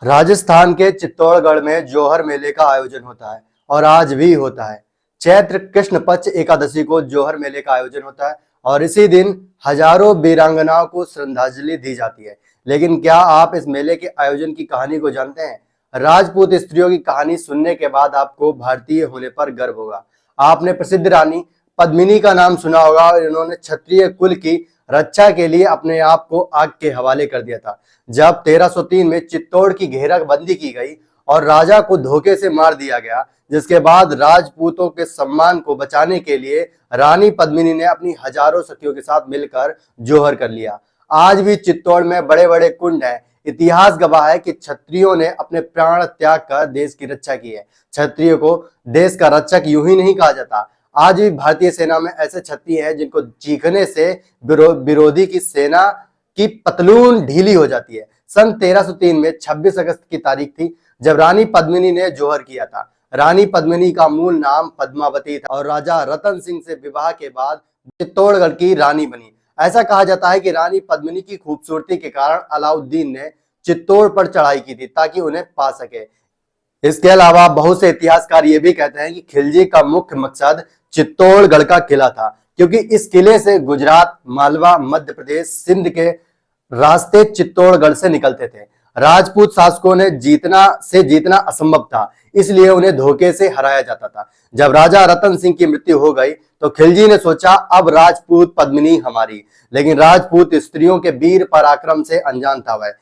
राजस्थान के चित्तौड़गढ़ में जोहर मेले का आयोजन होता है और आज भी होता है। चैत्र कृष्ण पक्ष एकादशी को जोहर मेले का आयोजन होता है और इसी दिन हजारों वीरांगनाओं को श्रद्धांजलि दी जाती है। लेकिन क्या आप इस मेले के आयोजन की कहानी को जानते हैं? राजपूत स्त्रियों की कहानी सुनने के बाद आपको भारतीय होने पर गर्व होगा। आपने प्रसिद्ध रानी पद्मिनी का नाम सुना होगा और इन्होंने क्षत्रिय कुल की रक्षा के लिए अपने आप को आग के हवाले कर दिया था। जब 1303 में चित्तौड़ की घेराबंदी की गई और राजा को धोखे से मार दिया गया, जिसके बाद राजपूतों के सम्मान को बचाने के लिए रानी पद्मिनी ने अपनी हजारों सखियों के साथ मिलकर जोहर कर लिया। आज भी चित्तौड़ में बड़े बड़े कुंड हैं। इतिहास गवाह है कि क्षत्रियों ने अपने प्राण त्याग कर देश की रक्षा की है। क्षत्रियो को देश का रक्षक यूं ही नहीं कहा जाता। आज भी भारतीय सेना में ऐसे क्षत्रिय हैं जिनको चीखने से विरोधी की सेना की पतलून ढीली हो जाती है। सन 1303 में 26 अगस्त की तारीख थी जब रानी पद्मिनी ने जोहर किया था। रानी पद्मिनी का मूल नाम पद्मावती था और राजा रतन सिंह से विवाह के बाद चित्तौड़गढ़ की रानी बनी। ऐसा कहा जाता है कि रानी पद्मिनी की खूबसूरती के कारण अलाउद्दीन ने चित्तौड़ पर चढ़ाई की थी ताकि उन्हें पा सके। इसके अलावा बहुत से इतिहासकार ये भी कहते हैं कि खिलजी का मुख्य मकसद चित्तौड़गढ़ का किला था, क्योंकि इस किले से गुजरात, मालवा, मध्य प्रदेश, सिंध के रास्ते चित्तौड़गढ़ से निकलते थे। राजपूत शासकों ने जीतना असंभव था, इसलिए उन्हें धोखे से हराया जाता था। जब राजा रतन सिंह की मृत्यु हो गई तो खिलजी ने सोचा अब राजपूत पद्मिनी हमारी, लेकिन राजपूत स्त्रियों के वीर पराक्रम से अनजान था वह।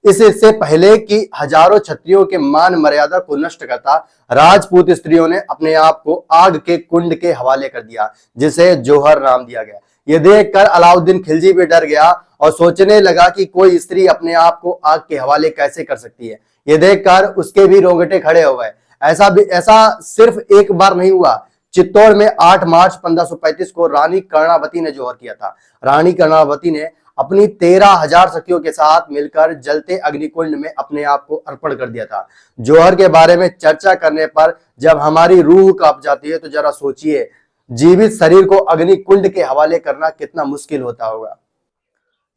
इससे पहले कि हजारों क्षत्रियों के मान मर्यादा को नष्ट करता, राजपूत स्त्रियों ने अपने आप को आग के कुंड के हवाले कर दिया, जिसे जोहर नाम दिया गया। ये देखकर अलाउद्दीन खिलजी भी डर गया और सोचने लगा कि कोई स्त्री अपने आप को आग के हवाले कैसे कर सकती है। ये देखकर उसके भी रोंगटे खड़े हो गए। ऐसा सिर्फ एक बार नहीं हुआ। चित्तौड़ में 8 मार्च 1535 को रानी कर्णावती ने जोहर किया था। रानी कर्णावती ने अपनी 13,000 सखियों के साथ मिलकर जलते अग्निकुंड में अपने आप को अर्पण कर दिया था। जोहर के बारे में चर्चा करने पर जब हमारी रूह कांप जाती है तो जरा सोचिए, जीवित शरीर को अग्निकुंड के हवाले करना कितना मुश्किल होता होगा।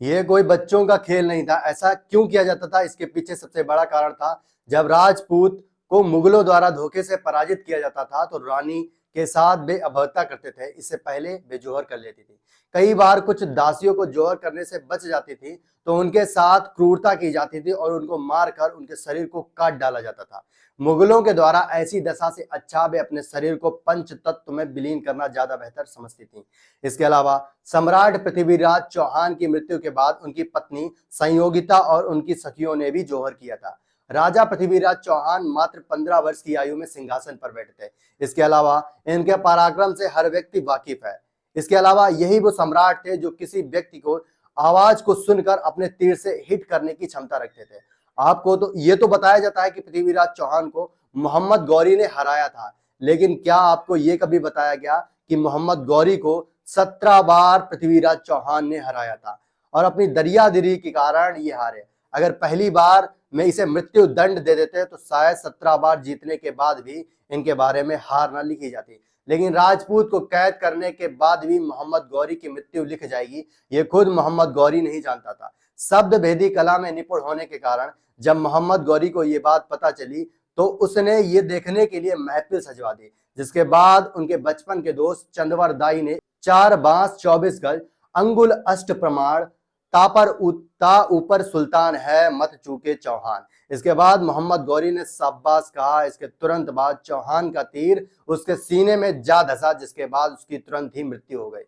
ये कोई बच्चों का खेल नहीं था। ऐसा क्यों किया जाता था? इसके पीछे सबसे बड़ा कारण था, जब राजपूत को मुगलों द्वारा धोखे से पराजित किया जाता था तो रानी के साथ वे अभद्रता करते थे। इससे पहले वे जोहर कर लेती थी। कई बार कुछ दासियों को जोहर करने से बच जाती थी तो उनके साथ क्रूरता की जाती थी और उनको मारकर उनके शरीर को काट डाला जाता था। मुगलों के द्वारा ऐसी दशा से अच्छा वे अपने शरीर को पंच तत्व में विलीन करना ज्यादा बेहतर समझती थी। इसके अलावा सम्राट पृथ्वीराज चौहान की मृत्यु के बाद उनकी पत्नी संयोगिता और उनकी सखियों ने भी जोहर किया था। राजा पृथ्वीराज चौहान मात्र 15 वर्ष की आयु में सिंहासन पर बैठे थे। इसके अलावा इनके पराक्रम से हर व्यक्ति वाकिफ है। इसके अलावा यही वो सम्राट थे जो किसी व्यक्ति को आवाज को सुनकर अपने तीर से हिट करने की क्षमता रखते थे। आपको तो ये तो बताया जाता है कि पृथ्वीराज चौहान को मोहम्मद गौरी ने हराया था, लेकिन क्या आपको ये कभी बताया गया कि मोहम्मद गौरी को 17 बार पृथ्वीराज चौहान ने हराया था और अपनी दरियादिरी के कारण ये हारे। अगर पहली बार में इसे मृत्यु दंड दे देते तो शायद 17 बार जीतने के बाद भी इनके बारे में हार ना लिखी जाती। लेकिन राजपूत को कैद करने के बाद भी मोहम्मद गौरी की मृत्यु लिख जाएगी, ये खुद मोहम्मद गौरी नहीं जानता था। शब्द भेदी कला में निपुण होने के कारण जब मोहम्मद गौरी को ये बात पता चली तो उसने ये देखने के लिए महफिल सजवा दी, जिसके बाद उनके बचपन के दोस्त चंदवर दाई ने 4 बांस 24 गज अंगुल अष्ट प्रमाण ता ऊपर सुल्तान है मत चूके चौहान। इसके बाद मोहम्मद गौरी ने शाबाश कहा। इसके तुरंत बाद चौहान का तीर उसके सीने में जा धसा, जिसके बाद उसकी तुरंत ही मृत्यु हो गई।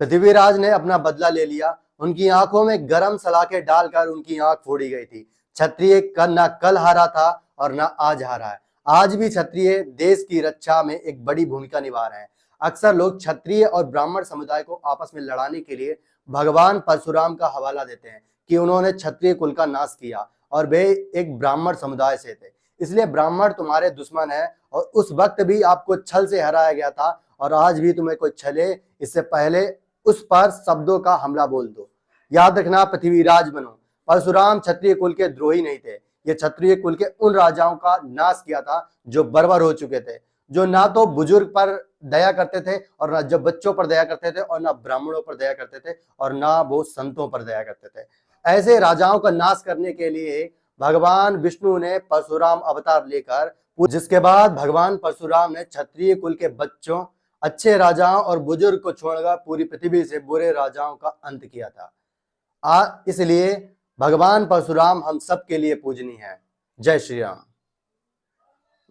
पृथ्वीराज ने अपना बदला ले लिया। उनकी आंखों में गरम सलाखें डालकर उनकी आंख फोड़ी गई थी। क्षत्रिय न कल हारा था और न आज हारा है। आज भी क्षत्रिय देश की रक्षा में एक बड़ी भूमिका निभा रहे हैं। अक्सर लोग क्षत्रिय और ब्राह्मण समुदाय को आपस में लड़ाने के लिए भगवान परशुराम का हवाला देते हैं कि उन्होंने क्षत्रिय कुल का नाश किया और वे एक ब्राह्मण समुदाय से थे, इसलिए ब्राह्मण तुम्हारे दुश्मन है। और उस वक्त भी आपको छल से हराया गया था और आज भी तुम्हें कोई छले इससे पहले उस पर शब्दों का हमला बोल दो। याद रखना, पृथ्वीराज बनो। परशुराम क्षत्रिय कुल के द्रोही नहीं थे। ये क्षत्रिय कुल के उन राजाओं का नाश किया था जो बर्बर हो चुके थे, जो ना तो बुजुर्ग पर दया करते थे और ना जब बच्चों पर दया करते थे और ना ब्राह्मणों पर दया करते थे और ना वो संतों पर दया करते थे। ऐसे राजाओं का नाश करने के लिए भगवान विष्णु ने परशुराम अवतार लेकर, जिसके बाद भगवान परशुराम ने क्षत्रिय कुल के बच्चों, अच्छे राजाओं और बुजुर्ग को छोड़कर पूरी पृथ्वी से बुरे राजाओं का अंत किया था। इसलिए भगवान परशुराम हम सब के लिए पूजनीय है। जय श्री राम।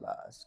बस।